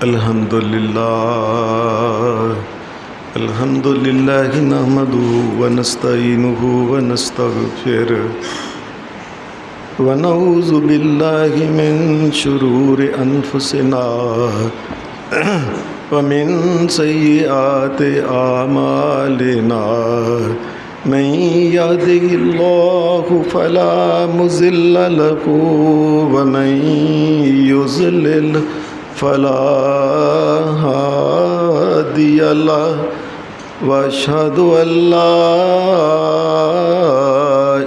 الحمدللہ نحمدہ ونستعینہ ونستغفرہ ونعوذ باللہ من شرور انفسنا ومن سیئات اعمالنا من یهده اللہ فلا مضل له ومن یضلل فلا هادی له واشهد ان لا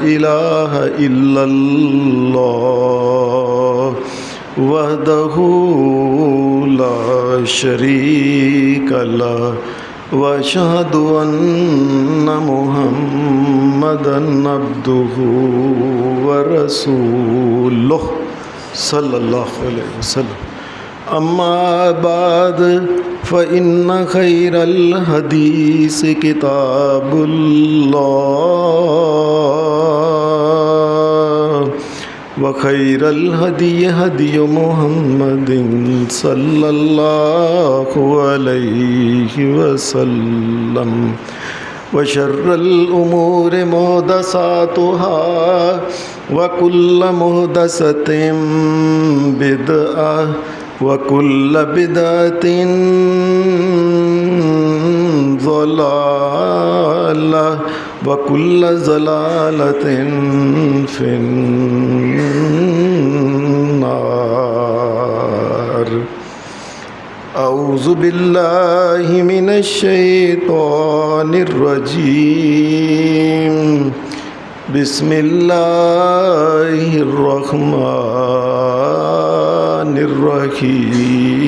الہ الا اللہ وحدہ لا شریک لہ واشهد ان محمدا عبدہ ورسولہ صلی اللہ علیہ وسلم. اما بعد فإن خیر الحدیث کتاب اللہ وخیر الہدی ہدی محمد صلی اللہ علیہ وسلم وشر الامور محدثاتها وکل محدثۃ بدعہ وَكُلَّ بِدْعَةٍ ضَلَالَةٍ وَكُلَّ ضَلَالَةٍ فِي النَّارِ. اعوذ باللہ من الشیطان الرجیم. بسم اللہ الرحمن الرحیم.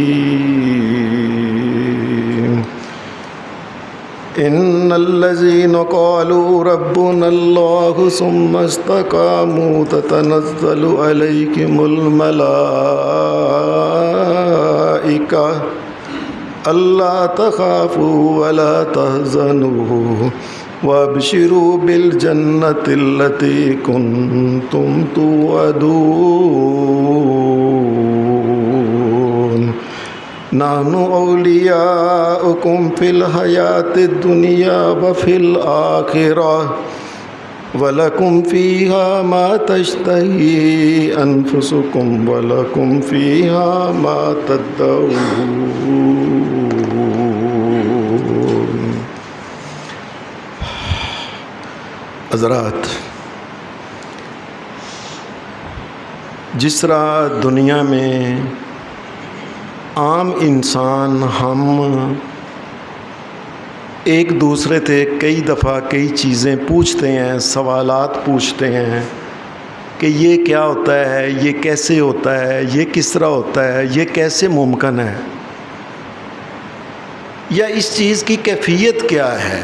ان الذین قالوا ربنا اللہ ثم استقاموا تتنزل علیہم الملائکہ الا تخافوا ولا تحزنوا وابشروا بالجنة التي كنتم توعدون. نحن أولياؤكم في الحياة الدنيا وفي الآخرة ولكم فيها ما تشتهي أنفسكم ولكم فيها ما تدعون. حضرات، جس طرح دنیا میں عام انسان ہم ایک دوسرے سے کئی دفعہ کئی چیزیں پوچھتے ہیں، سوالات پوچھتے ہیں کہ یہ کیا ہوتا ہے، یہ کیسے ہوتا ہے، یہ کس طرح ہوتا ہے، یہ کیسے ممکن ہے، یا اس چیز کی کیفیت کیا ہے.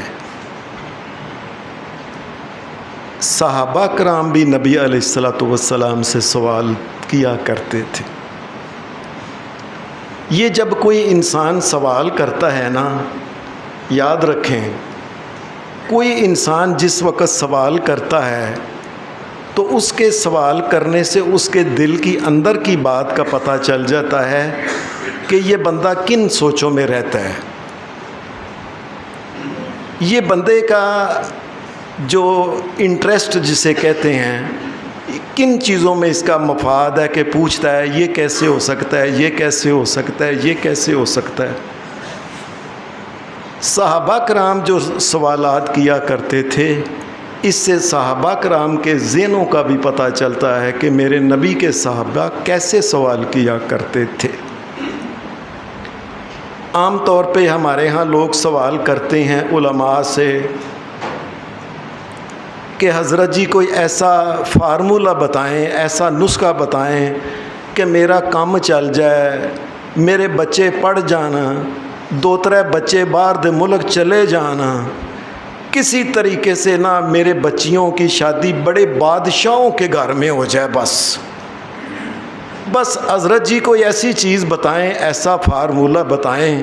صحابہ کرام بھی نبی علیہ السلام سے سوال کیا کرتے تھے. یہ جب کوئی انسان سوال کرتا ہے نا، یاد رکھیں، کوئی انسان جس وقت سوال کرتا ہے تو اس کے سوال کرنے سے اس کے دل کی اندر کی بات کا پتہ چل جاتا ہے کہ یہ بندہ کن سوچوں میں رہتا ہے. یہ بندے کا جو انٹرسٹ جسے کہتے ہیں، کن چیزوں میں اس کا مفاد ہے کہ پوچھتا ہے یہ کیسے ہو سکتا ہے، یہ کیسے ہو سکتا ہے، یہ کیسے ہو سکتا ہے. صحابہ کرام جو سوالات کیا کرتے تھے، اس سے صحابہ کرام کے ذہنوں کا بھی پتہ چلتا ہے کہ میرے نبی کے صحابہ کیسے سوال کیا کرتے تھے. عام طور پہ ہمارے ہاں لوگ سوال کرتے ہیں علماء سے کہ حضرت جی کوئی ایسا فارمولہ بتائیں، ایسا نسخہ بتائیں کہ میرا کام چل جائے، میرے بچے پڑھ جانا، 2-3 بچے باہر دے ملک چلے جانا، کسی طریقے سے نا میرے بچیوں کی شادی بڑے بادشاہوں کے گھر میں ہو جائے. بس حضرت جی کوئی ایسی چیز بتائیں، ایسا فارمولہ بتائیں.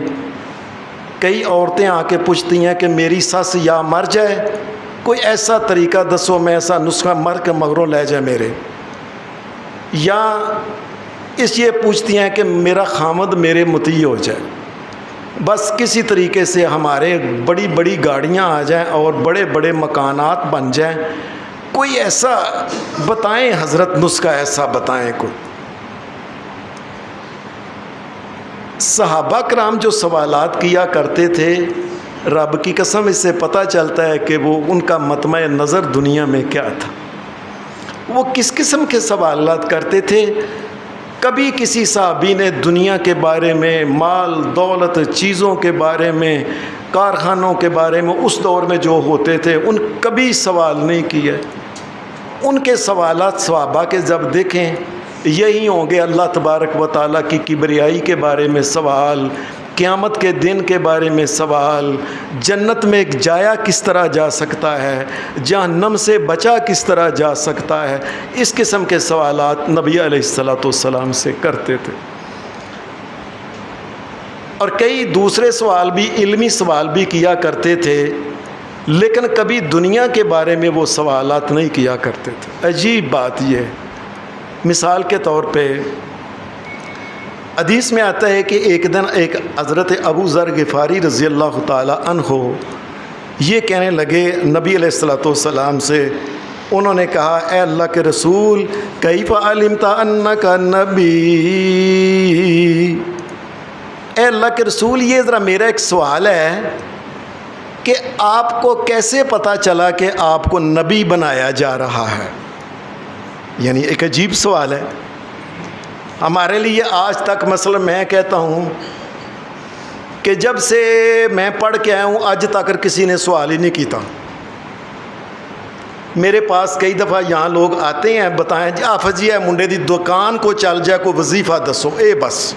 کئی عورتیں آ کے پوچھتی ہیں کہ میری ساس یا مر جائے، کوئی ایسا طریقہ دسو، میں ایسا نسخہ مر کے مغروں لے جائے میرے. یا اس یہ پوچھتی ہیں کہ میرا خامد میرے مطیع ہو جائے، بس کسی طریقے سے ہمارے بڑی بڑی گاڑیاں آ جائیں اور بڑے بڑے مکانات بن جائیں، کوئی ایسا بتائیں حضرت، نسخہ ایسا بتائیں کوئی۔ صحابہ کرام جو سوالات کیا کرتے تھے، رب کی قسم اس سے پتہ چلتا ہے کہ وہ ان کا مطمع نظر دنیا میں کیا تھا، وہ کس قسم کے سوالات کرتے تھے۔ کبھی کسی صحابی نے دنیا کے بارے میں، مال دولت چیزوں کے بارے میں، کارخانوں کے بارے میں اس دور میں جو ہوتے تھے ان کبھی سوال نہیں کیا۔ ان کے سوالات صحابہ کے جب دیکھیں یہی ہوں گے، اللہ تبارک و تعالیٰ کی کبریائی کے بارے میں سوال، قیامت کے دن کے بارے میں سوال، جنت میں جایا کس طرح جا سکتا ہے، جہنم سے بچا کس طرح جا سکتا ہے، اس قسم کے سوالات نبی علیہ السلام سے کرتے تھے۔ اور کئی دوسرے سوال بھی، علمی سوال بھی کیا کرتے تھے، لیکن کبھی دنیا کے بارے میں وہ سوالات نہیں کیا کرتے تھے۔ عجیب بات یہ، مثال کے طور پہ حدیث میں آتا ہے کہ ایک دن ایک حضرت ابو ذر غفاری رضی اللہ تعالی عنہ یہ کہنے لگے نبی علیہ السلام سے، انہوں نے کہا اے اللہ کے رسول کیف علمت انک نبی، اے اللہ کے رسول یہ ذرا میرا ایک سوال ہے کہ آپ کو کیسے پتہ چلا کہ آپ کو نبی بنایا جا رہا ہے؟ یعنی ایک عجیب سوال ہے ہمارے لیے آج تک۔ مثلا میں کہتا ہوں کہ جب سے میں پڑھ کے آیا ہوں اج تک کسی نے سوال ہی نہیں کیتا۔ میرے پاس کئی دفعہ یہاں لوگ آتے ہیں، بتائیں جی آفت جی ہے منڈے دی دکان کو چل جائے، کوئی وظیفہ دسو، اے بس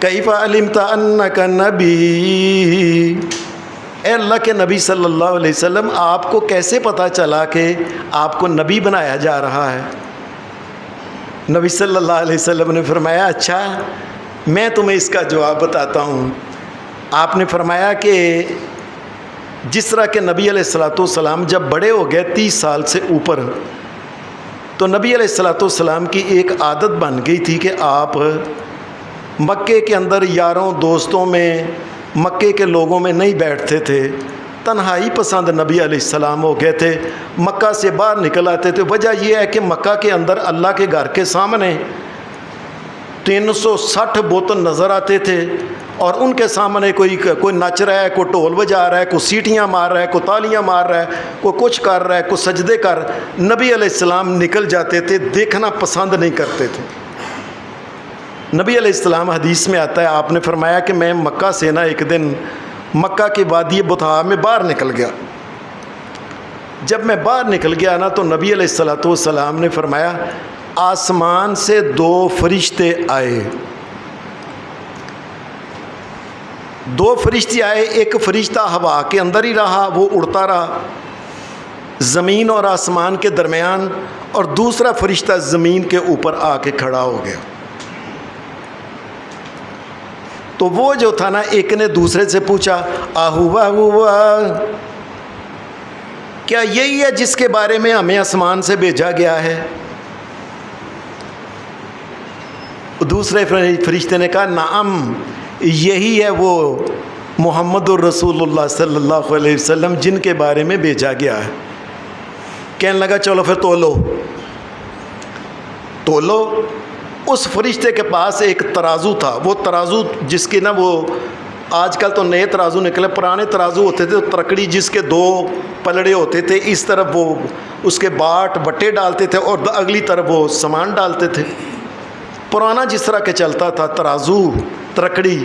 کیف علمت انک نبی، اے اللہ کے نبی صلی اللہ علیہ وسلم آپ کو کیسے پتہ چلا کہ آپ کو نبی بنایا جا رہا ہے؟ نبی صلی اللہ علیہ وسلم نے فرمایا اچھا میں تمہیں اس کا جواب بتاتا ہوں۔ آپ نے فرمایا کہ جس طرح کہ نبی علیہ السلام جب بڑے ہو گئے 30 سال سے اوپر، تو نبی علیہ السلام کی ایک عادت بن گئی تھی کہ آپ مکے کے اندر یاروں دوستوں میں، مکے کے لوگوں میں نہیں بیٹھتے تھے، تنہائی پسند نبی علیہ السلام ہو گئے تھے، مکہ سے باہر نکل آتے تھے۔ وجہ یہ ہے کہ مکہ کے اندر اللہ کے گھر کے سامنے 360 بت نظر آتے تھے، اور ان کے سامنے کوئی نچ رہا ہے، کوئی ڈھول بجا رہا ہے، کوئی سیٹیاں مار رہا ہے، کوئی تالیاں مار رہا ہے، کوئی کچھ کر رہا ہے، کوئی سجدے کر، نبی علیہ السلام نکل جاتے تھے، دیکھنا پسند نہیں کرتے تھے۔ نبی علیہ السلام حدیث میں آتا ہے آپ نے فرمایا کہ میں مکہ سے نا ایک دن مکہ کے وادی بطحا میں باہر نکل گیا۔ جب میں باہر نکل گیا نا تو نبی علیہ السلام نے فرمایا آسمان سے 2 فرشتے آئے، 2 فرشتے آئے، ایک فرشتہ ہوا کے اندر ہی رہا، وہ اڑتا رہا زمین اور آسمان کے درمیان، اور دوسرا فرشتہ زمین کے اوپر آ کے کھڑا ہو گیا۔ تو وہ جو تھا نا ایک نے دوسرے سے پوچھا آہوا ہوا، کیا یہی ہے جس کے بارے میں ہمیں آسمان سے بھیجا گیا ہے؟ دوسرے فرشتے نے کہا نعم، یہی ہے وہ محمد الرسول اللہ صلی اللہ علیہ وسلم جن کے بارے میں بھیجا گیا ہے۔ کہنے لگا چلو پھر تولو۔ اس فرشتے کے پاس ایک ترازو تھا، وہ ترازو جس کے نا وہ آج کل تو نئے ترازو نکلے، پرانے ترازو ہوتے تھے ترکڑی جس کے 2 پلڑے ہوتے تھے، اس طرف وہ اس کے باٹ بٹے ڈالتے تھے اور اگلی طرف وہ سامان ڈالتے تھے۔ پرانا جس طرح کے چلتا تھا ترازو ترکڑی،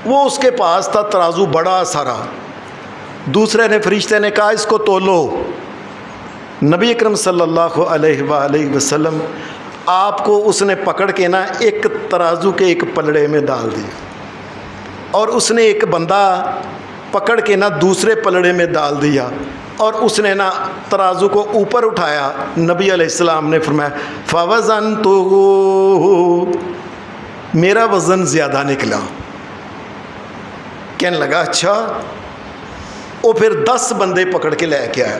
وہ اس کے پاس تھا ترازو بڑا سارا۔ دوسرے نے فرشتے نے کہا اس کو تولو۔ نبی اکرم صلی اللہ علیہ وآلہ وسلم آپ کو اس نے پکڑ کے نا ایک ترازو کے ایک پلڑے میں ڈال دیا، اور اس نے ایک بندہ پکڑ کے نا دوسرے پلڑے میں ڈال دیا، اور اس نے نا ترازو کو اوپر اٹھایا۔ نبی علیہ السلام نے فرمایا فوزنتہ، میرا وزن زیادہ نکلا۔ کہنے لگا اچھا، وہ پھر 10 بندے پکڑ کے لے کے آیا۔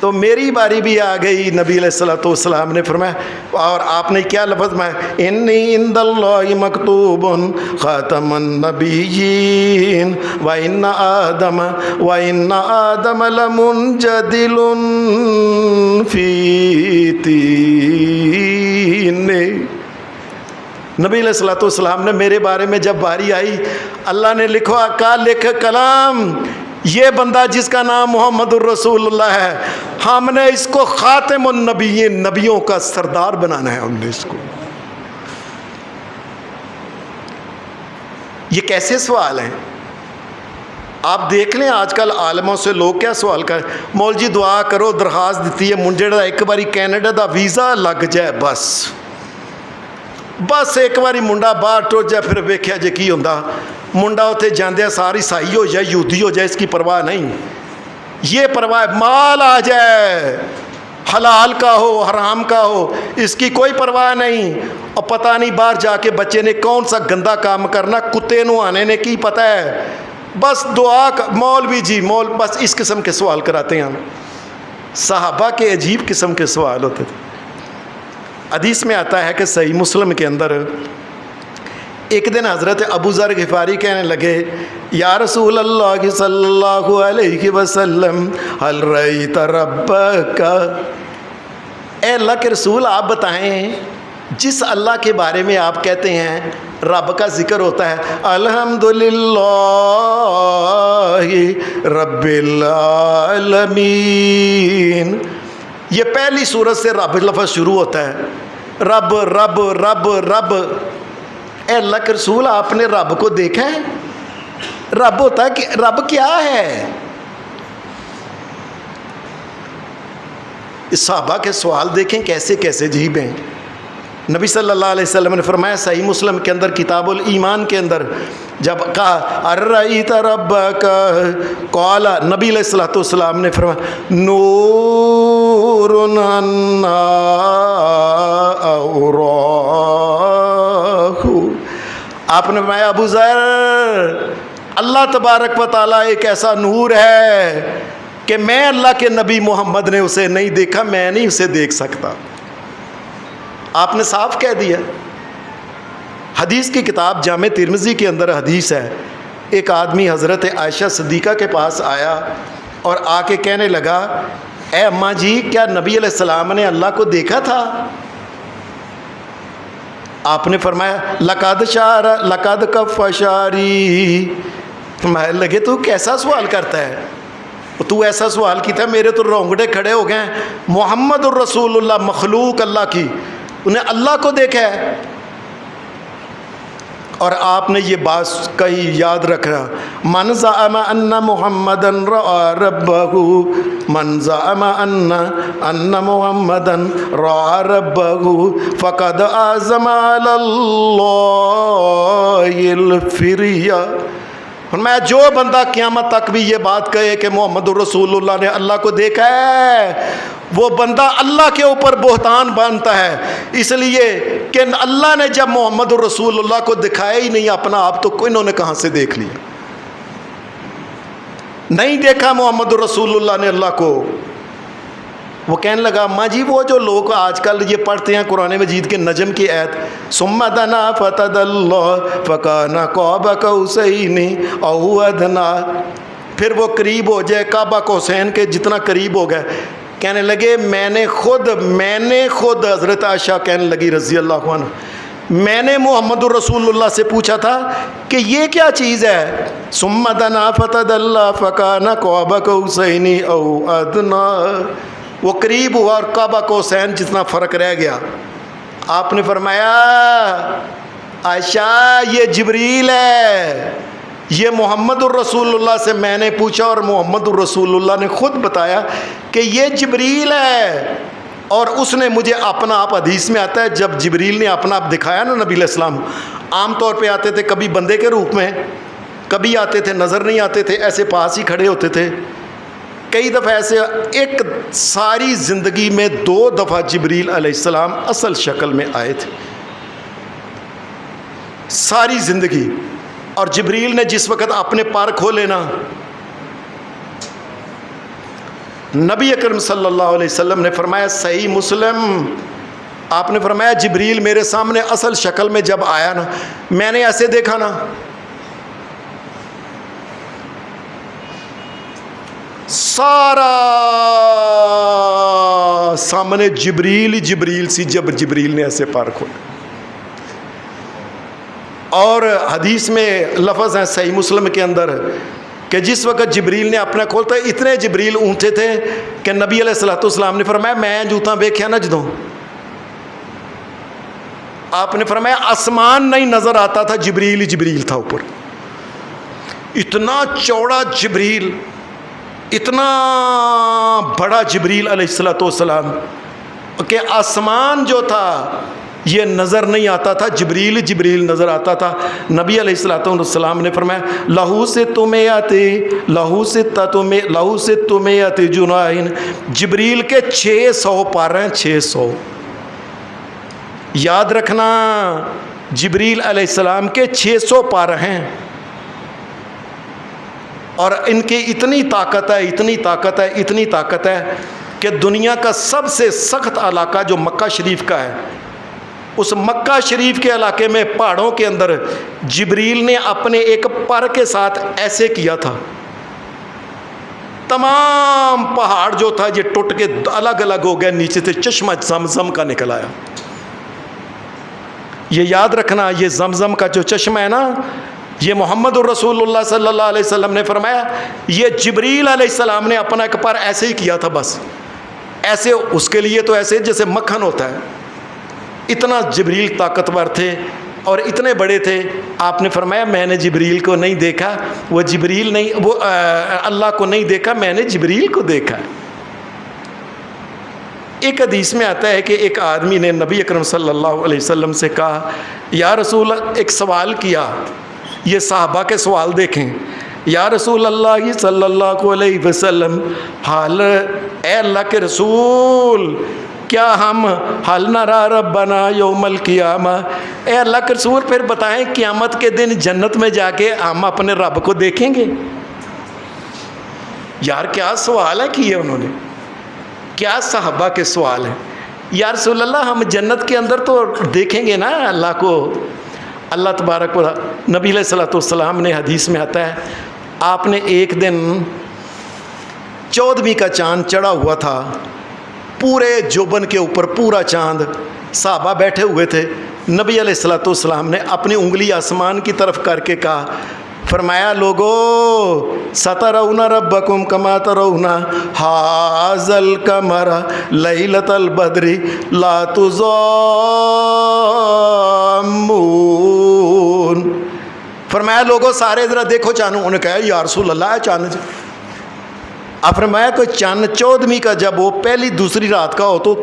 تو میری باری بھی آ گئی. نبی علیہ الصلوۃ والسلام نے فرمایا, اور آپ نے کیا لفظ میں, انی عند اللہ مکتوب خاتم النبیین وان آدم لمنجدل فی تین. نبی علیہ الصلوۃ والسلام نے میرے بارے میں جب باری آئی, اللہ نے لکھا, کا لکھ کلام, یہ بندہ جس کا نام محمد الرسول اللہ ہے, ہم نے اس کو خاتم النبیین, نبیوں کا سردار بنانا ہے. ہم نے اس کو, یہ کیسے سوال ہیں آپ دیکھ لیں. آج کل عالموں سے لوگ کیا سوال کریں, مول جی دعا کرو, درخواست دیتی ہے منڈے دا ایک باری کینیڈا دا ویزا لگ جائے, بس ایک باری منڈا باہر ٹر جائے, پھر ویکھیا جے کی ہوندا. منڈا اتنے جاندے ساری عیسائی ہو جائے, یہودی ہو جائے, اس کی پرواہ نہیں. یہ پرواہ, مال آ جائے, حلال کا ہو حرام کا ہو, اس کی کوئی پرواہ نہیں. اور پتہ نہیں باہر جا کے بچے نے کون سا گندا کام کرنا, کتے نو آنے نے کی پتہ ہے. بس دعا مولوی جی بس اس قسم کے سوال کراتے ہیں ہم. صحابہ کے عجیب قسم کے سوال ہوتے تھے. حدیث میں آتا ہے کہ صحیح مسلم کے اندر ایک دن حضرت ابو ذر غفاری کہنے لگے, یا رسول اللہ صلی اللہ علیہ وسلم هل رأیت ربک, اے اللہ کے رسول آپ بتائیں, جس اللہ کے بارے میں آپ کہتے ہیں رب کا ذکر ہوتا ہے, الحمدللہ رب العالمین, یہ پہلی سورت سے رب لفظ شروع ہوتا ہے. رب رب رب رب. اے اللہ کے رسول آپ نے رب کو دیکھا ہے؟ رب ہوتا ہے کہ رب کیا ہے؟ اس صحابہ کے سوال دیکھیں کیسے کیسے عجیب ہیں. نبی صلی اللہ علیہ وسلم نے فرمایا صحیح مسلم کے اندر کتاب الایمان کے اندر جب کہا ارأیت ربک قال, نبی علیہ الصلوۃ والسلام نے فرمایا نور انا اراہ. آپ نے فرمایا ابو ذر, اللہ تبارک و تعالیٰ ایک ایسا نور ہے کہ میں اللہ کے نبی محمد نے اسے نہیں دیکھا, میں نہیں اسے دیکھ سکتا. آپ نے صاف کہہ دیا. حدیث کی کتاب جامع ترمذی کے اندر حدیث ہے, ایک آدمی حضرت عائشہ صدیقہ کے پاس آیا اور آ کے کہنے لگا, اے اماں جی کیا نبی علیہ السلام نے اللہ کو دیکھا تھا؟ آپ نے فرمایا لقد کف شعری. فرمایا لگے تو کیسا سوال کرتا ہے, تو ایسا سوال کی تھا میرے تو رونگٹے کھڑے ہو گئے. محمد الرسول اللہ مخلوق اللہ کی, انہیں اللہ کو دیکھا ہے. اور آپ نے یہ بات کہی, یاد رکھنا, من زعم ان محمدن رأى ربہ, من زعم ان محمدن رأى ربہ فقد اعظم علی اللہ الفریہ. فرمایا جو بندہ قیامت تک بھی یہ بات کہے کہ محمد الرسول اللہ نے اللہ کو دیکھا ہے, وہ بندہ اللہ کے اوپر بہتان باندھتا ہے. اس لیے کہ اللہ نے جب محمد الرسول اللہ کو دکھایا ہی نہیں اپنا آپ, تو انہوں نے کہاں سے دیکھ لیا؟ نہیں دیکھا محمد الرسول اللہ نے اللہ کو. وہ کہنے لگا ماں جی وہ جو لوگ آج کل یہ پڑھتے ہیں قرآن مجید کے نجم کی آیت, ثم دنا فتدلى فكان قاب قوسين او ادنى, پھر وہ قریب ہو جائے کعبہ قوسین کے جتنا قریب ہو گئے. کہنے لگے میں نے خود حضرت عائشہ کہنے لگی رضی اللہ عنہ, میں نے محمد الرسول اللہ سے پوچھا تھا کہ یہ کیا چیز ہے. ثم دنا فتدلى فكان قاب قوسين او ادنى, وہ قریب ہوا اور کعبہ قوسین جتنا فرق رہ گیا. آپ نے فرمایا عائشہ یہ جبریل ہے, یہ محمد الرسول اللہ سے میں نے پوچھا اور محمد الرسول اللہ نے خود بتایا کہ یہ جبریل ہے. اور اس نے مجھے اپنا آپ, حدیث میں آتا ہے جب جبریل نے اپنا آپ دکھایا نا نبی علیہ السلام, عام طور پہ آتے تھے کبھی بندے کے روپ میں, کبھی آتے تھے نظر نہیں آتے تھے, ایسے پاس ہی کھڑے ہوتے تھے. کئی دفعہ ایسے, ایک ساری زندگی میں 2 دفعہ جبریل علیہ السلام اصل شکل میں آئے تھے ساری زندگی. اور جبریل نے جس وقت اپنے پر کھولے نا, نبی اکرم صلی اللہ علیہ وسلم نے فرمایا صحیح مسلم، آپ نے فرمایا جبریل میرے سامنے اصل شکل میں جب آیا نا، میں نے ایسے دیکھا نا، سارا سامنے جبریل سی، جب جبریل نے ایسے پر کھولا. اور حدیث میں لفظ ہیں صحیح مسلم کے اندر کہ جس وقت جبریل نے اپنا کھولتا، اتنے جبریل اونٹے تھے کہ نبی علیہ الصلوۃ والسلام نے فرمایا میں جوتا ویکھیا نا جدوں، آپ نے فرمایا آسمان نہیں نظر آتا تھا، جبریل تھا اوپر. اتنا چوڑا جبریل، اتنا بڑا جبریل علیہ الصلوۃ والسلام کہ آسمان جو تھا یہ نظر نہیں آتا تھا، جبریل نظر آتا تھا. نبی علیہ الصلوۃ والسلام نے فرمایا لہو سے تمہیں آتے جناحین، جبریل کے 600 پر ہیں، 600. یاد رکھنا جبریل علیہ السلام کے 600 پر ہیں، اور ان کی اتنی طاقت ہے کہ دنیا کا سب سے سخت علاقہ جو مکہ شریف کا ہے، اس مکہ شریف کے علاقے میں پہاڑوں کے اندر جبریل نے اپنے ایک پر کے ساتھ ایسے کیا تھا، تمام پہاڑ جو تھا یہ ٹوٹ کے الگ الگ ہو گیا، نیچے سے چشمہ زمزم کا نکل آیا. یہ یاد رکھنا، یہ زمزم کا جو چشمہ ہے نا، یہ محمد الرسول اللہ صلی اللہ علیہ وسلم نے فرمایا یہ جبریل علیہ السلام نے اپنا ایک پر ایسے ہی کیا تھا، بس ایسے، اس کے لیے تو ایسے جیسے مکھن ہوتا ہے. اتنا جبریل طاقتور تھے اور اتنے بڑے تھے. آپ نے فرمایا میں نے جبریل کو نہیں دیکھا، وہ جبریل نہیں، وہ اللہ کو نہیں دیکھا، میں نے جبریل کو دیکھا. ایک حدیث میں آتا ہے کہ ایک آدمی نے نبی اکرم صلی اللہ علیہ وسلم سے کہا یا رسول اللہ، ایک سوال کیا. یہ صحابہ کے سوال دیکھیں. یا رسول اللہ صلی اللہ علیہ وسلم، حال اے اللہ کے رسول، کیا ہم حل نرا ربنا یوم القیامہ، اے اللہ کے رسول پھر بتائیں قیامت کے دن جنت میں جا کے ہم اپنے رب کو دیکھیں گے؟ یار کیا سوال ہے کیے انہوں نے، کیا صحابہ کے سوال ہیں. یا رسول اللہ ہم جنت کے اندر تو دیکھیں گے نا اللہ کو. اللہ تبارک و نبی علیہ الصلوۃ والسلام نے، حدیث میں آتا ہے آپ نے ایک دن 14ویں کا چاند چڑھا ہوا تھا، پورے جوبن کے اوپر پورا چاند، صحابہ بیٹھے ہوئے تھے. نبی علیہ الصلوۃ والسلام نے اپنی انگلی آسمان کی طرف کر کے کہا، فرمایا لوگو سترون ربکم کما ترون ھذا القمر لیلۃ البدر لا تضامون. فرمایا لوگو سارے ذرا دیکھو چاند. انہوں نے کہا یا رسول اللہ چاند. اب فرمایا کوئی چاند 14ویں کا جب وہ پہلی دوسری رات کا ہو تو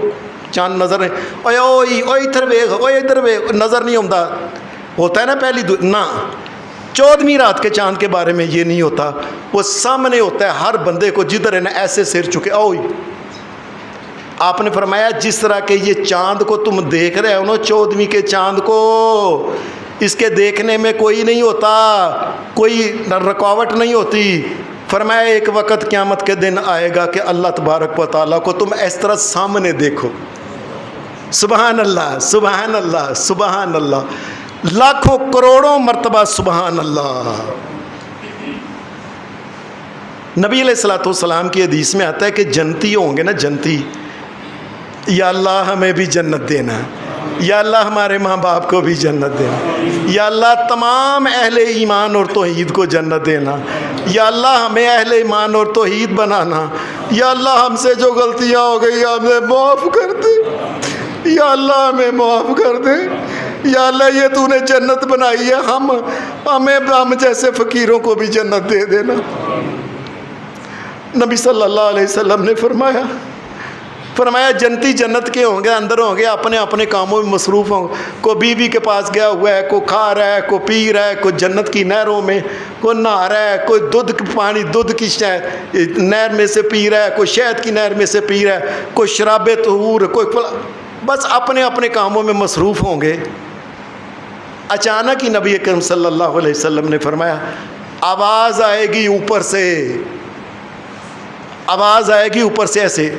چاند نظر نہیں، اوے ادھر ویکھ، اوے ادھر ویکھ، نظر نہیں ہوتا ہے نا پہلی نہ. 14ویں رات کے چاند کے بارے میں یہ نہیں ہوتا، وہ سامنے ہوتا ہے ہر بندے کو، جدھر ہے نا ایسے سر چکے. آپ نے فرمایا جس طرح کہ یہ چاند کو تم دیکھ رہے ہو نا، 14ویں کے چاند کو، اس کے دیکھنے میں کوئی نہیں ہوتا، کوئی رکاوٹ نہیں ہوتی. فرمایا ایک وقت قیامت کے دن آئے گا کہ اللہ تبارک و تعالیٰ کو تم اس طرح سامنے دیکھو. سبحان اللہ، سبحان اللہ، سبحان اللہ، لاکھوں کروڑوں مرتبہ سبحان اللہ. نبی علیہ الصلوۃ والسلام کی حدیث میں آتا ہے کہ جنتی ہوں گے نا، جنتی، یا اللہ ہمیں بھی جنت دینا، یا اللہ ہمارے ماں باپ کو بھی جنت دینا، یا اللہ تمام اہل ایمان اور توحید کو جنت دینا، یا اللہ ہمیں اہل ایمان اور توحید بنانا، یا اللہ ہم سے جو غلطیاں ہو گئی ہمیں معاف کر دے، یا اللہ ہمیں معاف کر دے، یا اللہ یہ تو نے جنت بنائی ہے، ہم جیسے فقیروں کو بھی جنت دے دینا. نبی صلی اللہ علیہ وسلم نے فرمایا جنتی جنت کے ہوں گے، اندر ہوں گے، اپنے اپنے کاموں میں مصروف ہوں گے. کوئی بیوی کے پاس گیا ہوا ہے، کوئی کھا رہا ہے، کوئی پی رہا ہے، کوئی جنت کی نہروں میں کوئی نہا رہا ہے، کوئی دودھ کی نہر میں سے پی رہا ہے، کوئی شہد کی نہر میں سے پی رہا ہے، کوئی شراب طہور، کوئی بس اپنے اپنے کاموں میں مصروف ہوں گے. اچانک ہی نبی اکرم صلی اللہ علیہ وسلم نے فرمایا آواز آئے گی اوپر سے، آواز آئے گی اوپر سے ایسے،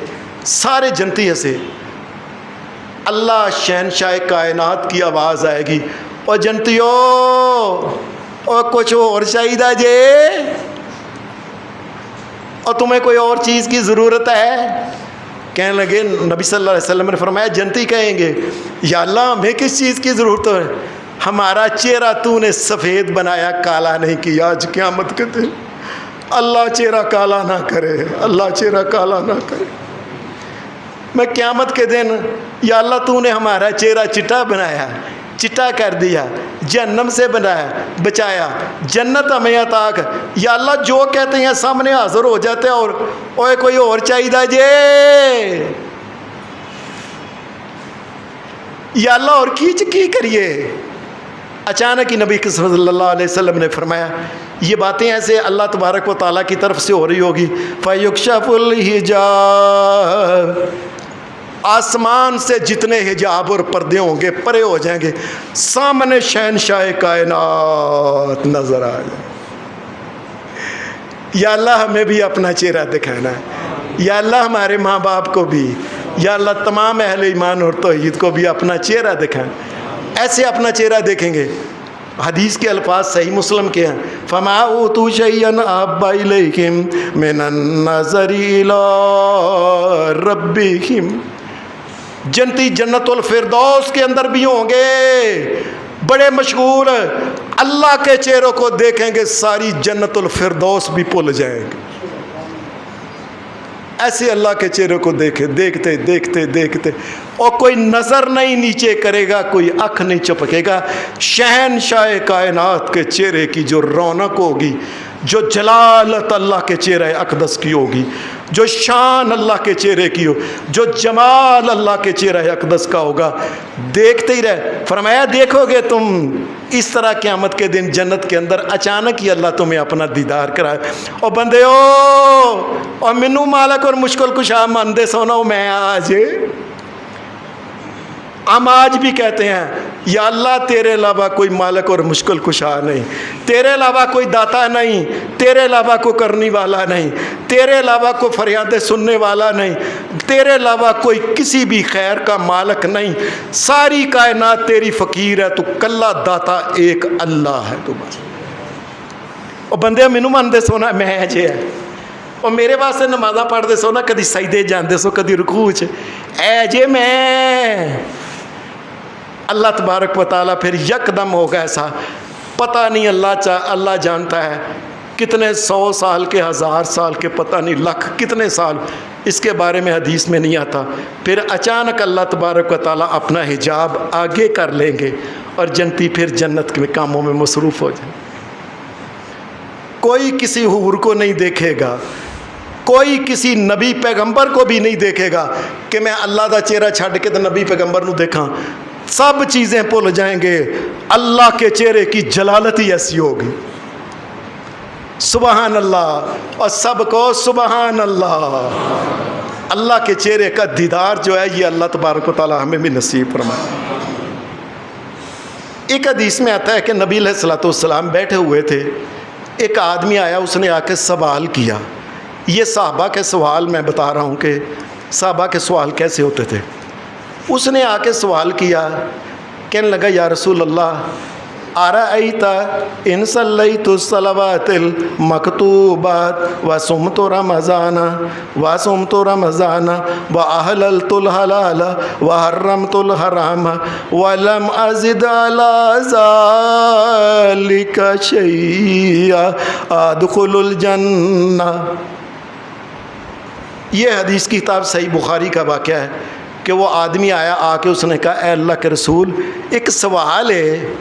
سارے جنتی ایسے، اللہ شہنشاہ کائنات کی آواز آئے گی، اور جنتیو اور کچھ اور چاہیے جے، اور تمہیں کوئی اور چیز کی ضرورت ہے؟ کہنے لگے، نبی صلی اللہ علیہ وسلم نے فرمایا، جنتی کہیں گے یا اللہ ہمیں کس چیز کی ضرورت ہے؟ ہمارا چہرہ تو نے سفید بنایا، کالا نہیں کیا۔ آج قیامت کے دن اللہ چہرہ کالا نہ کرے، اللہ چہرہ کالا نہ کرے۔ میں قیامت کے دن، یا اللہ تو نے ہمارا چہرہ چٹا بنایا، چٹا کر دیا، جہنم سے بنایا، بچایا، جنت ہمیں عطا کر، یا اللہ جو کہتے ہیں سامنے حاضر ہو جاتے ہیں، اور اوے کوئی اور چاہیے جے، یا اللہ اور کی کریے۔ اچانک ہی نبی صلی اللہ علیہ وسلم نے فرمایا، یہ باتیں ایسے اللہ تبارک و تعالیٰ کی طرف سے ہو رہی ہوگی، فَيُكْشَفُ الْحِجَابُ، آسمان سے جتنے حجاب اور پردے ہوں گے پرے ہو جائیں گے، سامنے شہنشاہ کائنات نظر آ جائے۔ یا اللہ ہمیں بھی اپنا چہرہ دکھانا ہے، یا اللہ ہمارے ماں باپ کو بھی، یا اللہ تمام اہل ایمان اور توحید کو بھی اپنا چہرہ دکھائیں۔ ایسے اپنا چہرہ دیکھیں گے۔ حدیث کے الفاظ صحیح مسلم کے ہیں، فَمَا أُوتُوا شَيْئًا أَحَبَّ إِلَيْهِمْ مِنَ النَّظَرِ إِلَىٰ رَبِّهِمْ۔ جنتی جنت الفردوس کے اندر بھی ہوں گے، بڑے مشغول، اللہ کے چہروں کو دیکھیں گے، ساری جنت الفردوس بھی بھول جائیں گے۔ ایسے اللہ کے چہرے کو دیکھتے دیکھتے دیکھتے، اور کوئی نظر نہیں نیچے کرے گا، کوئی آنکھ نہیں چپکے گا۔ شہنشاہ کائنات کے چہرے کی جو رونق ہوگی، جو جلالت اللہ کے چہرے اقدس کی ہوگی، جو شان اللہ کے چہرے کی ہو، جو جمال اللہ کے چہرے اقدس کا ہوگا، دیکھتے ہی رہے۔ فرمایا دیکھو گے تم اس طرح قیامت کے دن جنت کے اندر اچانک ہی اللہ تمہیں اپنا دیدار کرائے، اور بندے ہو اور منو مالک اور مشکل کشا مندے سونا ہوں میں آج، ہم آج بھی کہتے ہیں یا اللہ تیرے علاوہ کوئی مالک اور مشکل کشا نہیں، تیرے علاوہ کوئی داتا نہیں، تیرے علاوہ کوئی کرنے والا نہیں، تیرے علاوہ کوئی فریادیں سننے والا نہیں، تیرے علاوہ کوئی کسی بھی خیر کا مالک نہیں، ساری کائنات تیری فقیر ہے، تو کلا داتا ایک اللہ ہے تو بس۔ اور بندے مینوں مانتے سونا میں جے ہے، اور میرے واسطے نمازاں پڑھتے سو نا، کدی سجدے جاندے سو، کدی رکوع چ، اے جے میں۔ اللہ تبارک و تعالیٰ پھر یکدم ہوگا ایسا، پتہ نہیں اللہ جانتا ہے کتنے 100 سال کے، 1000 سال کے، پتہ نہیں لاکھ کتنے سال، اس کے بارے میں حدیث میں نہیں آتا۔ پھر اچانک اللہ تبارک و تعالیٰ اپنا حجاب آگے کر لیں گے، اور جنتی پھر جنت کے کاموں میں مصروف ہو جائیں۔ کوئی کسی حور کو نہیں دیکھے گا، کوئی کسی نبی پیغمبر کو بھی نہیں دیکھے گا کہ میں اللہ دا چہرہ چھڈ کے تو نبی پیغمبر نو دیکھاں، سب چیزیں بھول جائیں گے، اللہ کے چہرے کی جلالت ہی ایسی ہوگی۔ سبحان اللہ، اور سب کو سبحان اللہ۔ اللہ کے چہرے کا دیدار جو ہے یہ اللہ تبارک و تعالی ہمیں بھی نصیب فرمائے۔ ایک حدیث میں آتا ہے کہ نبی علیہ الصلوۃ والسلام بیٹھے ہوئے تھے، ایک آدمی آیا، اس نے آ کے سوال کیا۔ یہ صحابہ کے سوال میں بتا رہا ہوں کہ صحابہ کے سوال کیسے ہوتے تھے۔ اس نے آ کے سوال کیا، کہنے لگا یا رسول اللہ ارأیت ان صلیت الصلوات المکتوبات وصمت رمضان واحللت الحلال وحرمت الحرام ولم ازد علی ذلک شیئا ادخل الجنہ۔ یہ حدیث کی کتاب صحیح بخاری کا واقعہ ہے کہ وہ آدمی آیا، آ کے اس نے کہا اے اللہ کے رسول، ایک سوال ہے،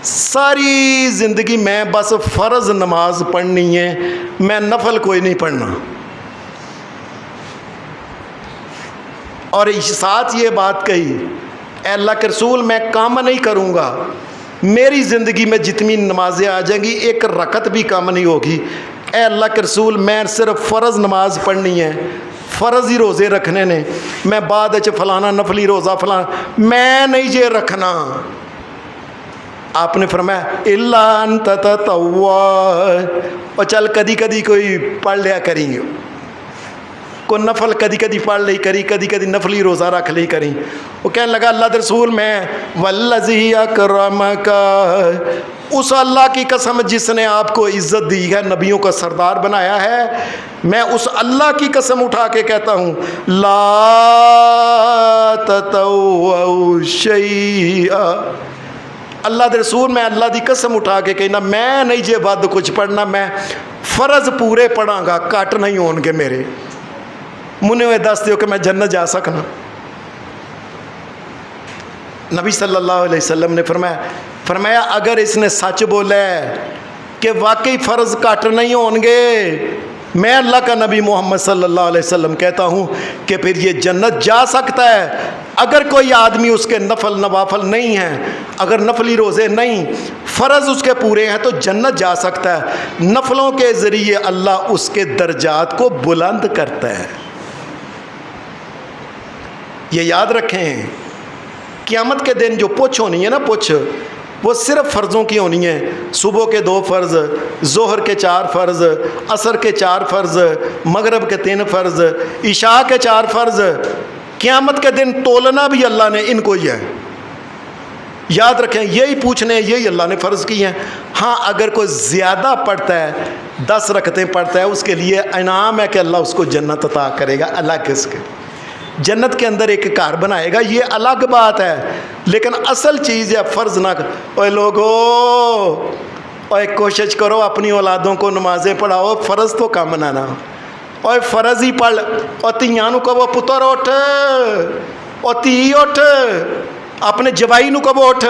ساری زندگی میں بس فرض نماز پڑھنی ہے، میں نفل کوئی نہیں پڑھنا، اور ساتھ یہ بات کہی اے اللہ کے رسول میں کام نہیں کروں گا، میری زندگی میں جتنی نمازیں آ جائیں گی ایک رکعت بھی کم نہیں ہوگی، اے اللہ کے رسول میں صرف فرض نماز پڑھنی ہے، فرض ہی روزے رکھنے نے، میں بعد فلانا نفلی روزہ فلانا میں نہیں یہ رکھنا۔ آپ نے فرمایا الا ان تتطوع، اور چل کدی کدی کوئی پڑھ لیا کریں گے، کوئی نفل کدی کدی پڑھ لی کری، کدی کدی نفلی روزہ رکھ لی کری. وہ کہنے لگا اللہ کے رسول میں والذی اکرمک، اس اللہ کی قسم جس نے آپ کو عزت دی ہے، نبیوں کا سردار بنایا ہے، میں اس اللہ کی قسم اٹھا کے کہتا ہوں لا تطوعوا شیئا، اللہ دے رسول میں اللہ دی قسم اٹھا کے کہنا میں نہیں جے ود کچھ پڑھنا، میں فرض پورے پڑھاں گا، کٹ نہیں ہون گے میرے. منہ دس دیو کہ میں جنت جا سکنا. نبی صلی اللہ علیہ وسلم نے فرمایا اگر اس نے سچ بولا ہے کہ واقعی فرض کٹ نہیں ہون گے، میں اللہ کا نبی محمد صلی اللہ علیہ وسلم کہتا ہوں کہ پھر یہ جنت جا سکتا ہے. اگر کوئی آدمی اس کے نفل نوافل نہیں ہیں، اگر نفلی روزے نہیں، فرض اس کے پورے ہیں تو جنت جا سکتا ہے. نفلوں کے ذریعے اللہ اس کے درجات کو بلند کرتا ہے. یہ یاد رکھیں، قیامت کے دن جو پوچھ ہونی ہے نا، پوچھ وہ صرف فرضوں کی ہونی ہے. صبح کے 2 فرض، ظہر کے 4 فرض، عصر کے 4 فرض، مغرب کے 3 فرض، عشاء کے 4 فرض. قیامت کے دن تولنا بھی اللہ نے ان کو ہی ہے. یاد رکھیں یہی پوچھنے، یہی اللہ نے فرض کی ہیں. ہاں اگر کوئی زیادہ پڑھتا ہے، 10 رکعتیں پڑھتا ہے، اس کے لیے انعام ہے کہ اللہ اس کو جنت عطا کرے گا. اللہ کس کے جنت کے اندر ایک گھر بنائے گا، یہ الگ بات ہے. لیکن اصل چیز ہے فرض نہ. اوے لوگو، اوے کوشش کرو اپنی اولادوں کو نمازیں پڑھاؤ، فرض تو کم نہ نا. اوے فرض ہی پڑھ. اور تیاں نو کہو پتر اٹھ، اور تی اٹھ، اپنے جوائی نو کہو اٹھ،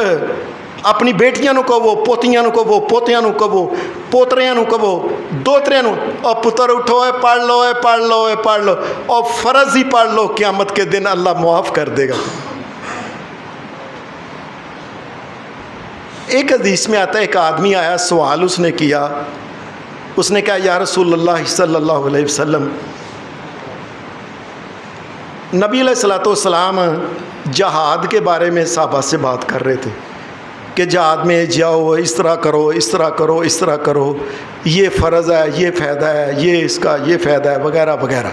اپنی بیٹیاں نو کہو، پوتیاں نو کہو، پوتیاں نو کہو، پوتریاں نو کہو، دوتریاں نو، اور پتر اٹھو، اے پڑھ لو، اے پڑھ لو، اے پڑھ لو، اور فرض ہی پڑھ لو. قیامت کے دن اللہ معاف کر دے گا. ایک حدیث میں آتا ہے ایک آدمی آیا، سوال اس نے کیا. اس نے کہا یا رسول اللہ صلی اللہ علیہ وسلم، نبی علیہ الصلوۃ والسلام جہاد کے بارے میں صحابہ سے بات کر رہے تھے کہ جہاد میں جاؤ، اس طرح کرو، اس طرح کرو، اس طرح کرو، یہ فرض ہے، یہ فائدہ ہے، یہ اس کا یہ فائدہ ہے، وغیرہ وغیرہ.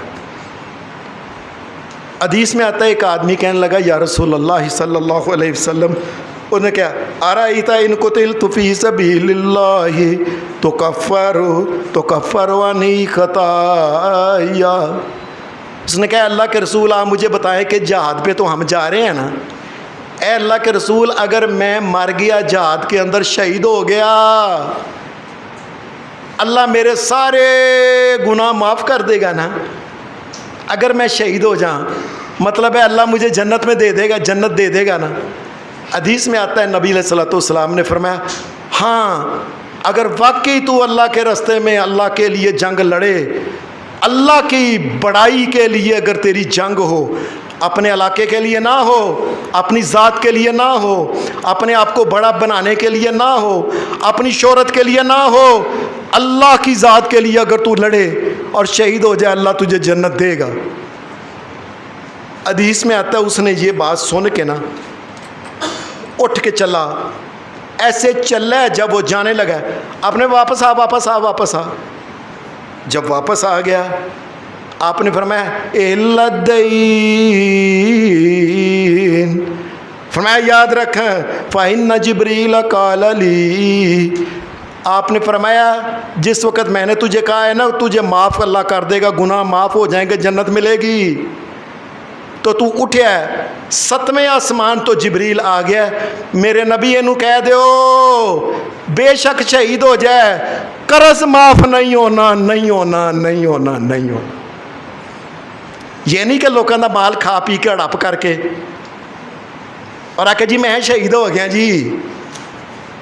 حدیث میں آتا ہے ایک آدمی کہنے لگا یا رسول اللہ صلی اللہ علیہ وسلم، انہوں نے کہا ارأیت ان قتلت فی سبیل اللہ تکفر عنی خطایا. اس نے کہا اللہ کے رسول آپ مجھے بتائیں کہ جہاد پہ تو ہم جا رہے ہیں نا، اے اللہ کے رسول اگر میں مر گیا جہاد کے اندر، شہید ہو گیا، اللہ میرے سارے گناہ معاف کر دے گا نا؟ اگر میں شہید ہو جاؤں مطلب ہے اللہ مجھے جنت میں دے دے گا، جنت دے دے گا نا؟ حدیث میں آتا ہے نبی علیہ الصلوۃ والسلام نے فرمایا ہاں اگر واقعی تو اللہ کے راستے میں اللہ کے لیے جنگ لڑے، اللہ کی بڑائی کے لیے اگر تیری جنگ ہو، اپنے علاقے کے لیے نہ ہو، اپنی ذات کے لیے نہ ہو، اپنے آپ کو بڑا بنانے کے لیے نہ ہو، اپنی شہرت کے لیے نہ ہو، اللہ کی ذات کے لیے اگر تو لڑے اور شہید ہو جائے، اللہ تجھے جنت دے گا. حدیث میں آتا ہے اس نے یہ بات سن کے نا اٹھ کے چلا، ایسے چلا ہے جب وہ جانے لگا آپ نے واپس آ واپس آ واپس آ. جب واپس آ گیا آپ نے فرمایا الا الدین، فرمایا یاد رکھ فإن جبریل قال لی، آپ نے فرمایا جس وقت میں نے تجھے کہا ہے نا تجھے معاف اللہ کر دے گا، گناہ معاف ہو جائیں گے، جنت ملے گی، تو تو اٹھیا ہے 7ویں آسمان تو جبریل آ گیا، میرے نبی انہوں کہہ دیو بے شک شہید ہو جائے قرض معاف نہیں ہونا، نہیں ہونا، نہیں ہونا، نہیں ہونا. یہ نہیں کہ لوگوں کا مال کھا پی کے ہڑپ کر کے اور آ کے جی میں شہید ہو گیا جی،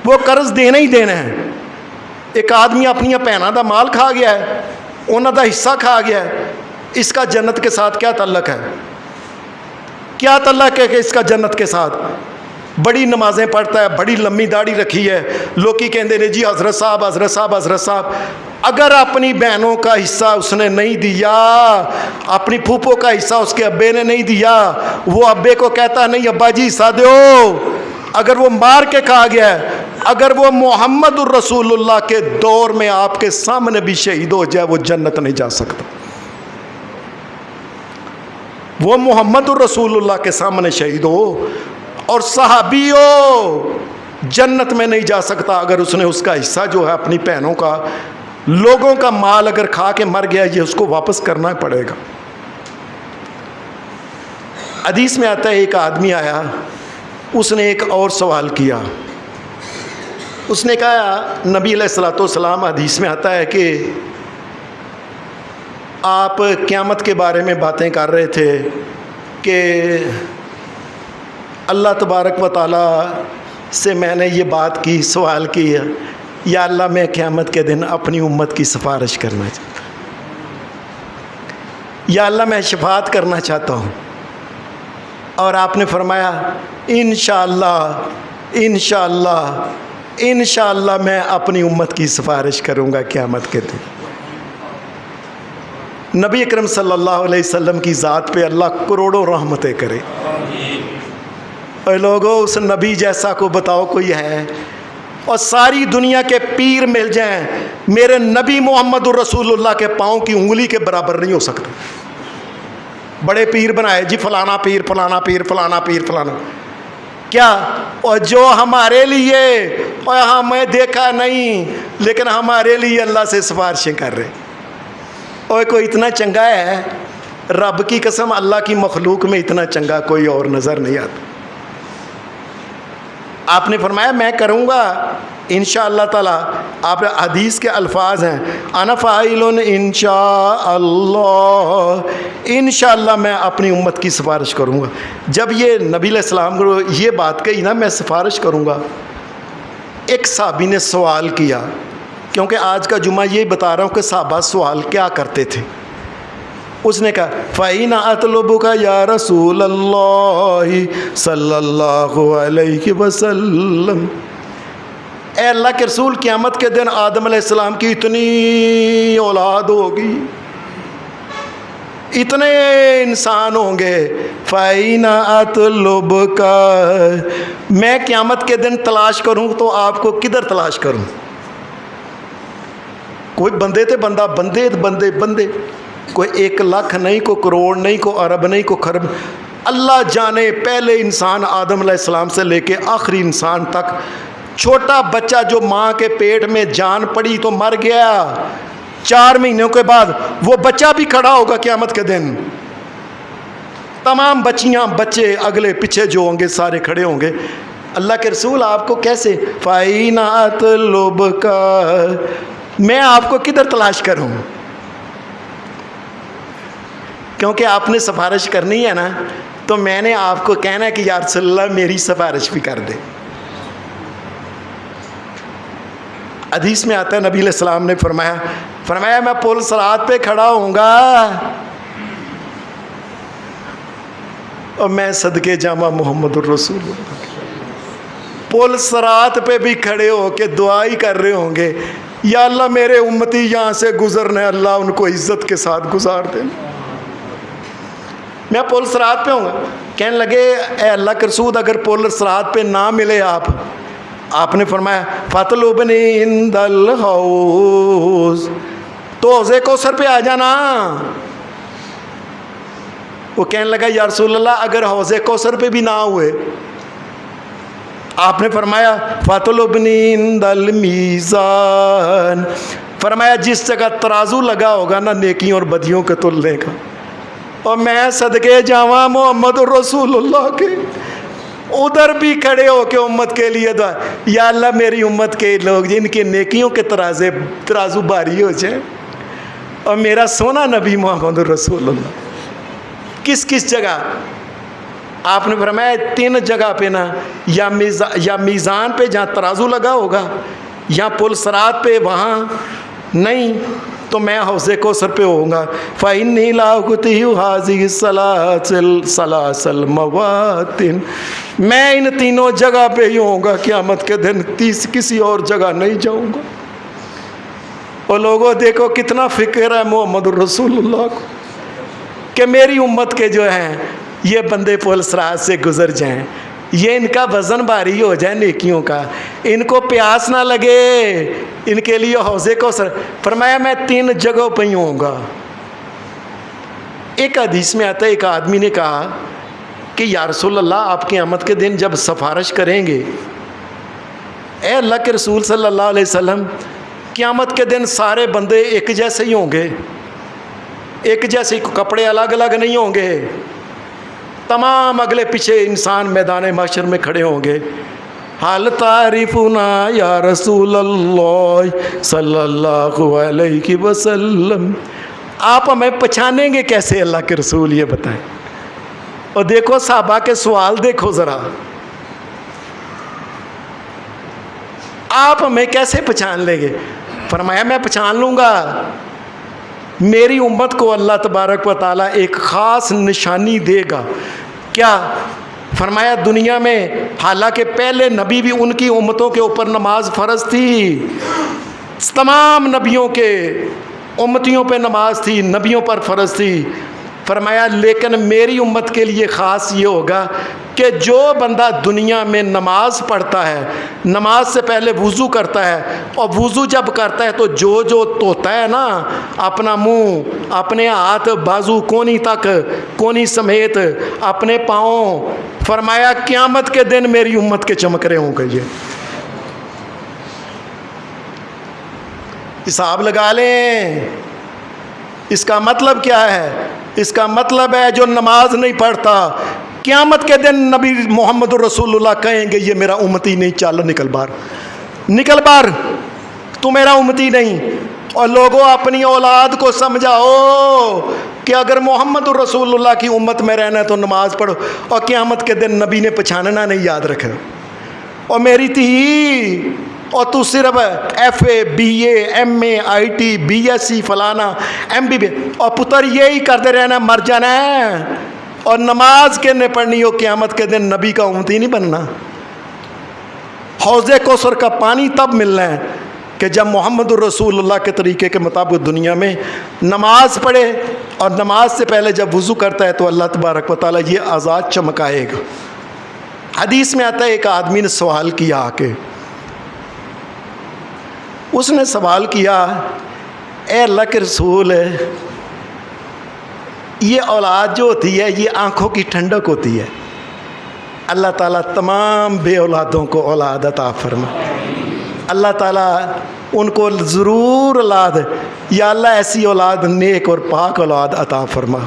وہ قرض دینا ہی دینا ہے. ایک آدمی اپنی بھینوں کا مال کھا گیا ہے، انہوں کا حصہ کھا گیا ہے، اس کا جنت کے ساتھ کیا تعلق ہے؟ کیا تعلق ہے کہ اس کا جنت کے ساتھ؟ بڑی نمازیں پڑھتا ہے، بڑی لمبی داڑھی رکھی ہے، لوکی کہندے نے جی حضرت صاحب حضرت صاحب حضرت صاحب. اگر اپنی بہنوں کا حصہ اس نے نہیں دیا، اپنی پھوپھوں کا حصہ اس کے ابے نے نہیں دیا، وہ ابے کو کہتا نہیں ابا جی حصہ دیو. اگر وہ مار کے کھا گیا ہے، اگر وہ محمد الرسول اللہ کے دور میں آپ کے سامنے بھی شہید ہو جائے، وہ جنت نہیں جا سکتا. وہ محمد الرسول اللہ کے سامنے شہید ہو، اور صحابی ہو جنت میں نہیں جا سکتا اگر اس نے اس کا حصہ جو ہے اپنی بہنوں کا، لوگوں کا مال اگر کھا کے مر گیا، یہ اس کو واپس کرنا پڑے گا۔ حدیث میں آتا ہے ایک آدمی آیا، اس نے ایک اور سوال کیا، اس نے کہا نبی علیہ الصلوۃ والسلام، حدیث میں آتا ہے کہ آپ قیامت کے بارے میں باتیں کر رہے تھے کہ اللہ تبارک و تعالیٰ سے میں نے یہ بات کی، سوال کیا، یا اللہ میں قیامت کے دن اپنی امت کی سفارش کرنا چاہتا ہوں، یا اللہ میں شفاعت کرنا چاہتا ہوں، اور آپ نے فرمایا انشاءاللہ انشاءاللہ انشاءاللہ میں اپنی امت کی سفارش کروں گا قیامت کے دن۔ نبی اکرم صلی اللہ علیہ وسلم کی ذات پہ اللہ کروڑوں رحمتیں کرے۔ اے لوگوں، اس نبی جیسا کو بتاؤ کوئی ہے؟ اور ساری دنیا کے پیر مل جائیں، میرے نبی محمد الرسول اللہ کے پاؤں کی انگلی کے برابر نہیں ہو سکتے۔ بڑے پیر بنائے جی، فلانا پیر فلانا پیر فلانا پیر فلانا، کیا؟ اور جو ہمارے لیے، اور ہمیں دیکھا نہیں لیکن ہمارے لیے اللہ سے سفارشیں کر رہے۔ اور کوئی اتنا چنگا ہے، رب کی قسم اللہ کی مخلوق میں اتنا چنگا کوئی اور نظر نہیں آتا۔ آپ نے فرمایا میں کروں گا انشاءاللہ تعالیٰ۔ آپ حدیث کے الفاظ ہیں انا فاعل انشاءاللہ، انشاءاللہ میں اپنی امت کی سفارش کروں گا۔ جب یہ نبی علیہ السلام کو یہ بات کہی نا، میں سفارش کروں گا، ایک صحابی نے سوال کیا، کیونکہ آج کا جمعہ یہ بتا رہا ہوں کہ صحابہ سوال کیا کرتے تھے۔ اس نے کہا فَإِنَ أَطْلُبُكَ يَا رَسُولَ اللَّهِ صلی اللہ علیہ وسلم، اے اللہ کے رسول، قیامت کے دن آدم علیہ السلام کی اتنی اولاد ہوگی، اتنے انسان ہوں گے، فَإِنَ أَطْلُبُكَ، میں قیامت کے دن تلاش کروں تو آپ کو کدھر تلاش کروں؟ کوئی بندے تھے، بندہ بندے بندے بندے، کوئی 1 لاکھ نہیں، کوئی کروڑ نہیں، کوئی ارب نہیں، کوئی خرب۔ اللہ جانے پہلے انسان آدم علیہ السلام سے لے کے آخری انسان تک، چھوٹا بچہ جو ماں کے پیٹ میں جان پڑی تو مر گیا، 4 مہینوں کے بعد وہ بچہ بھی کھڑا ہوگا قیامت کے دن، تمام بچیاں بچے اگلے پیچھے جو ہوں گے سارے کھڑے ہوں گے۔ اللہ کے رسول آپ کو کیسے؟ فَإِنَ أَطْلُبُكَ، میں آپ کو کدھر تلاش کروں؟ کیونکہ آپ نے سفارش کرنی ہے نا، تو میں نے آپ کو کہنا ہے کہ یا رسول اللہ میری سفارش بھی کر دے۔ حدیث میں آتا ہے نبی علیہ السلام نے فرمایا میں پل صراط پہ کھڑا ہوں گا اور میں صدقے جامع محمد الرسول اللہ، پل صراط پہ بھی کھڑے ہو کے دعا ہی کر رہے ہوں گے، یا اللہ میرے امتی یہاں سے گزرنے، اللہ ان کو عزت کے ساتھ گزار دینا۔ میں پل صراط پہ ہوں گا، کہنے لگے اے اللہ کے رسول اگر پل صراط پہ نہ ملے آپ نے فرمایا فَاطْلُبْنِي عِنْدَ الْحَوْضِ، تو حوض کوثر پہ آ جانا۔ وہ کہنے لگا یا رسول اللہ اگر حوض کوثر پہ بھی نہ ہوئے، آپ نے فرمایا فَاطْلُبْنِي عِنْدَ الْمِيزَانِ، فرمایا جس جگہ ترازو لگا ہوگا نا نیکیوں اور بدیوں کے تلنے کا، اور میں صدقے جاواں محمد الرسول اللہ کے، ادھر بھی کھڑے ہو کے امت کے لیے دعا، یا اللہ میری امت کے لوگ جن کے نیکیوں کے ترازو بھاری ہو جائے، اور میرا سونا نبی محمد الرسول اللہ۔ کس کس جگہ؟ آپ نے فرمایا 3 جگہ پہ نا، یا میزان پہ جہاں ترازو لگا ہوگا، یا پل صراط پہ وہاں نہیں، تو میں حوض کوثر پہ ہوں گا۔ فَإِنِّي لَا أُؤْتِيُ هَٰذِهِ الثَّلَاثَ الْمَوَاطِنِ، میں ان 3 جگہ پہ ہی ہوں گا قیامت کے دن، کسی اور جگہ نہیں جاؤں گا۔ اور لوگوں دیکھو کتنا فکر ہے محمد الرسول اللہ کو کہ میری امت کے جو ہیں یہ بندے پل صراط سے گزر جائیں، یہ ان کا وزن بھاری ہو جائے نیکیوں کا، ان کو پیاس نہ لگے، ان کے لیے حوض کوثر۔ فرمایا میں 3 جگہوں پہ ہی ہوں گا، ایک حدیث میں آتا ہے ایک آدمی نے کہا کہ یا رسول اللہ آپ قیامت کے دن جب سفارش کریں گے، اے اللہ کے رسول صلی اللہ علیہ وسلم، قیامت کے دن سارے بندے ایک جیسے ہی ہوں گے، ایک جیسے کپڑے الگ الگ نہیں ہوں گے، تمام اگلے پیچھے انسان میدان محشر میں کھڑے ہوں گے. حال تعریفنا یا رسول اللہ صلی اللہ علیہ وسلم، آپ ہمیں پہچانیں گے کیسے اللہ کے رسول، یہ بتائیں. اور دیکھو صحابہ کے سوال دیکھو ذرا، آپ ہمیں کیسے پہچان لیں گے؟ فرمایا میں پہچان لوں گا. میری امت کو اللہ تبارک و تعالیٰ ایک خاص نشانی دے گا. کیا؟ فرمایا دنیا میں حالانکہ پہلے نبی بھی ان کی امتوں کے اوپر نماز فرض تھی، تمام نبیوں کے امتیوں پہ نماز تھی، نبیوں پر فرض تھی. فرمایا لیکن میری امت کے لیے خاص یہ ہوگا کہ جو بندہ دنیا میں نماز پڑھتا ہے، نماز سے پہلے وضو کرتا ہے، اور وضو جب کرتا ہے تو جو دھوتا ہے نا اپنا منہ، اپنے ہاتھ، بازو، کونی تک، کونی سمیت، اپنے پاؤں، فرمایا قیامت کے دن میری امت کے چمک رہے ہوں گے. یہ حساب لگا لیں. اس کا مطلب کیا ہے؟ اس کا مطلب ہے جو نماز نہیں پڑھتا، قیامت کے دن نبی محمد رسول اللہ کہیں گے یہ میرا امتی نہیں، چل نکل باہر، نکل باہر، تو میرا امتی نہیں. اور لوگوں اپنی اولاد کو سمجھاؤ کہ اگر محمد رسول اللہ کی امت میں رہنا ہے تو نماز پڑھو. اور قیامت کے دن نبی نے پہچاننا نہیں، یاد رکھے. اور میری تھی، اور تو صرف F A, B A, M A, I T, B S C, فلانا، ایم بی بی، اور پتر یہی کرتے رہنا، مر جانا ہے. اور نماز کے نے پڑھنی ہو، قیامت کے دن نبی کا امتی نہیں بننا. حوض کوثر کا پانی تب ملنا ہے کہ جب محمد الرسول اللہ کے طریقے کے مطابق دنیا میں نماز پڑھے، اور نماز سے پہلے جب وضو کرتا ہے تو اللہ تبارک و تعالیٰ یہ آزاد چمکائے گا. حدیث میں آتا ہے ایک آدمی نے سوال کیا آ کے، اس نے سوال کیا اے اللہ کے رسول، یہ اولاد جو ہوتی ہے یہ آنکھوں کی ٹھنڈک ہوتی ہے، اللہ تعالیٰ تمام بے اولادوں کو اولاد عطا فرما. اللہ تعالیٰ ان کو ضرور اولاد، یا اللہ ایسی اولاد نیک اور پاک اولاد عطا فرما.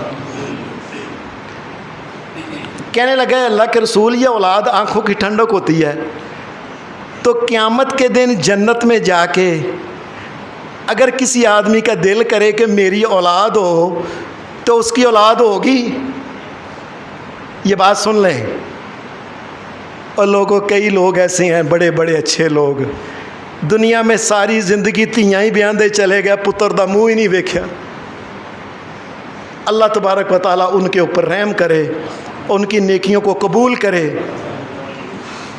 کہنے لگا اللہ کے رسول یہ اولاد آنکھوں کی ٹھنڈک ہوتی ہے، تو قیامت کے دن جنت میں جا کے اگر کسی آدمی کا دل کرے کہ میری اولاد ہو تو اس کی اولاد ہوگی؟ یہ بات سن لیں. اور لوگوں، کئی لوگ ایسے ہیں بڑے بڑے اچھے لوگ، دنیا میں ساری زندگی تیاں ہی بیان دے چلے گئے، پتر دا منہ ہی نہیں ویکھیا. اللہ تبارک و تعالیٰ ان کے اوپر رحم کرے، ان کی نیکیوں کو قبول کرے.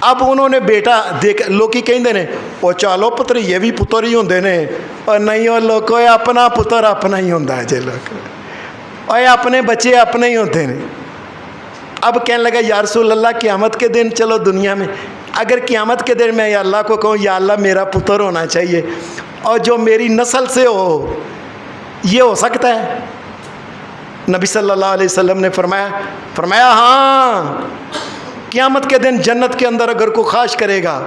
اب انہوں نے بیٹا دیکھ، لوگ کہیں نے وہ چالو پتر یہ بھی پتر ہی ہوندے نے، اور نہیں وہ لوگ اپنا پتر اپنا ہی ہوندا ہے جے لوگ، اور اپنے بچے اپنے ہی ہوتے ہیں. اب کہنے لگا یا رسول اللہ قیامت کے دن چلو دنیا میں اگر قیامت کے دن میں یا اللہ کو کہوں یا اللہ میرا پتر ہونا چاہیے اور جو میری نسل سے ہو، یہ ہو سکتا ہے؟ نبی صلی اللہ علیہ وسلم نے فرمایا ہاں، قیامت کے دن جنت کے اندر اگر کوئی خواہش کرے گا،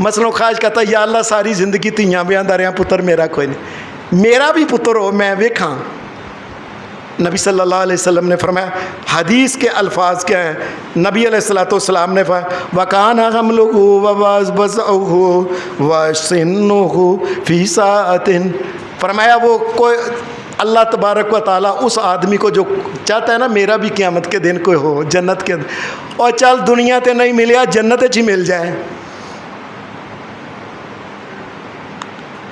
مثلا خواہش کرتا یا اللہ ساری زندگی تیاں بیاندہ رہا پتر میرا کوئی نہیں، میرا بھی پتر ہو میں ویکھاں. نبی صلی اللہ علیہ وسلم نے فرمایا، حدیث کے الفاظ کیا ہیں؟ نبی علیہ الصلوۃ والسلام نے فرمایا وَكَانَ حَمْلُهُ وَوَزْنُهُ وَسِنُّهُ فِي سَاعَةٍ. فرمایا وہ کوئی اللہ تبارک و تعالیٰ اس آدمی کو جو چاہتا ہے نا میرا بھی قیامت کے دن کوئی ہو جنت کے اندر، اور چل دنیا تے نہیں ملیا جنت ہی مل جائے.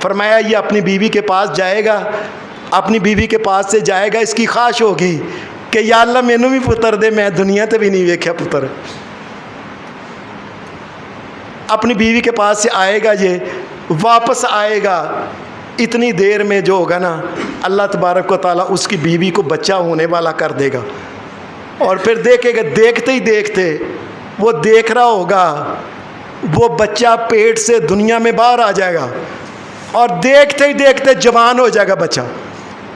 فرمایا یہ اپنی بیوی کے پاس جائے گا، اپنی بیوی کے پاس سے جائے گا، اس کی خواہش ہوگی کہ یا اللہ مینوں بھی پتر دے، میں دنیا تے بھی نہیں ویکھیا پتر. اپنی بیوی کے پاس سے آئے گا، یہ واپس آئے گا، اتنی دیر میں جو ہوگا نا اللہ تبارک و تعالیٰ اس کی بیوی کو بچہ ہونے والا کر دے گا، اور پھر دیکھے گا، دیکھتے ہی دیکھتے وہ دیکھ رہا ہوگا وہ بچہ پیٹ سے دنیا میں باہر آ جائے گا، اور دیکھتے ہی دیکھتے جوان ہو جائے گا بچہ.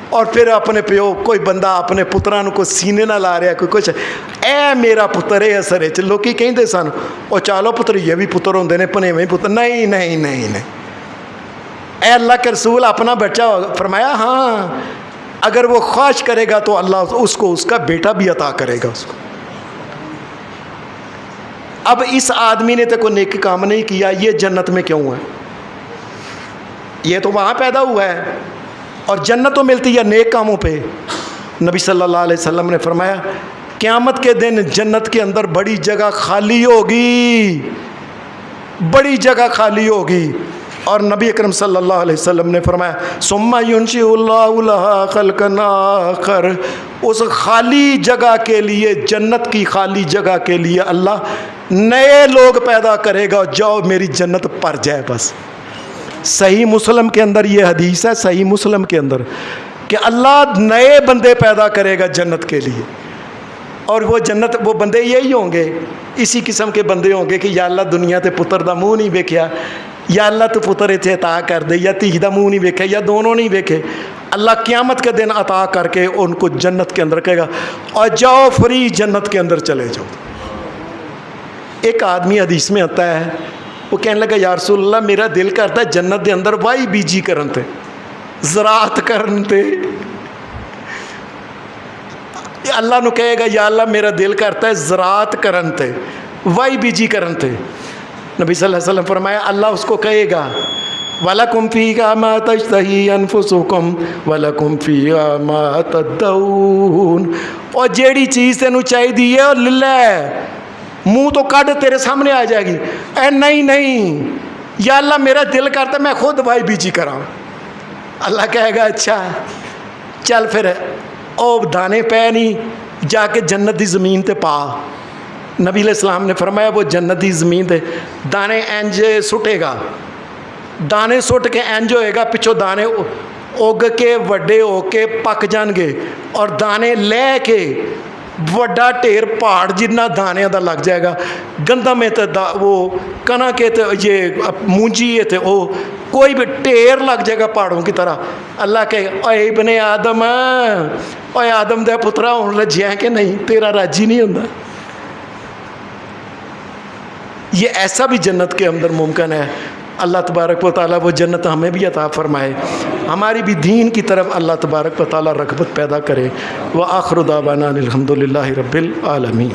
اور پھر اپنے پیو کوئی بندہ اپنے پتراں نوں کوئی سینے نہ لا رہا کوئی کچھ اے میرا پتر اے اثر ہے لوکی کہندے سن او چالو پتر یہ بھی پتر ہوندے نے پنیویں پتر نہیں نہیں نہیں نہیں اے اللہ کے رسول اپنا بچہ فرمایا ہاں اگر وہ خواہش کرے گا تو اللہ اس کو اس کا بیٹا بھی عطا کرے گا اس کو. اب اس آدمی نے تو کوئی نیک کام نہیں کیا یہ جنت میں کیوں ہے؟ یہ تو وہاں پیدا ہوا ہے اور جنت تو ملتی ہے نیک کاموں پہ. نبی صلی اللہ علیہ وسلم نے فرمایا قیامت کے دن جنت کے اندر بڑی جگہ خالی ہوگی بڑی جگہ خالی ہوگی اور نبی اکرم صلی اللہ علیہ وسلم نے فرمایا ثم ينشئ اللہ لها خلقا آخر اس خالی جگہ کے لیے جنت کی خالی جگہ کے لیے اللہ نئے لوگ پیدا کرے گا جاؤ میری جنت پر جائے بس. صحیح مسلم کے اندر یہ حدیث ہے صحیح مسلم کے اندر کہ اللہ نئے بندے پیدا کرے گا جنت کے لیے اور وہ جنت وہ بندے یہی ہوں گے اسی قسم کے بندے ہوں گے کہ یا اللہ دنیا تے پتر دا منہ نہیں ویکھیا یا اللہ تو پتر اتنے عطا کر دے یا دھی دا منہ نہیں ویکھے یا دونوں نہیں ویکھے. اللہ قیامت کے دن عطا کر کے ان کو جنت کے اندر کہے گا اور جاؤ فری جنت کے اندر چلے جاؤ. ایک آدمی حدیث میں آتا ہے وہ کہنے لگا یا رسول اللہ میرا دل کرتا ہے جنت دے اندر وائی بیجی کرن تے زراعت کرن تے. اللہ نو کہے گا یا اللہ میرا دل کرتا ہے زراعت کرن تے وائی بیجی کرن تے. نبی صلی اللہ علیہ وسلم فرمایا اللہ اس کو کہے گا وَلَكُمْ فِيهَا مَا تَشْتَهِي أَنفُسُكُمْ وَلَكُمْ فِيهَا مَا تَدَّعُونَ اور جیڑی چیز تینوں چاہیے ہے اور لے منہ تو کڈ تیرے سامنے آ جائے گی. اے نہیں نہیں یا اللہ میرا دل کرتا میں خود وائی بیجی کراں. اللہ کہے گا اچھا چل پھر او دانے پے نہیں جا کے جنت دی زمین تے پا. نبی علیہ السلام نے فرمایا وہ جنت دی زمین تے دانے انج سٹے گا دانے سٹ کے انج ہوئے گا پچھو دانے اگ کے وڈے ہو کے پک جان گے اور دانے لے کے وڈا ٹیر پہاڑ جتنا دانے دا لگ جائے گا. گندم ہے تو وہ کنا کے تو یہ مونجی ہے تو وہ کوئی بھی ٹیر لگ جائے گا پہاڑوں کی طرح. اللہ کہ اے ابن آدم اے آدم دے پترا ہوں رجیا کہ نہیں تیرا راجی نہیں ہوتا. یہ ایسا بھی جنت کے اندر ممکن ہے. اللہ تبارک و تعالیٰ وہ جنت ہمیں بھی عطا فرمائے ہماری بھی دین کی طرف اللہ تبارک و تعالیٰ رغبت پیدا کرے. وآخر دعوانا الحمد للہ رب العالمین.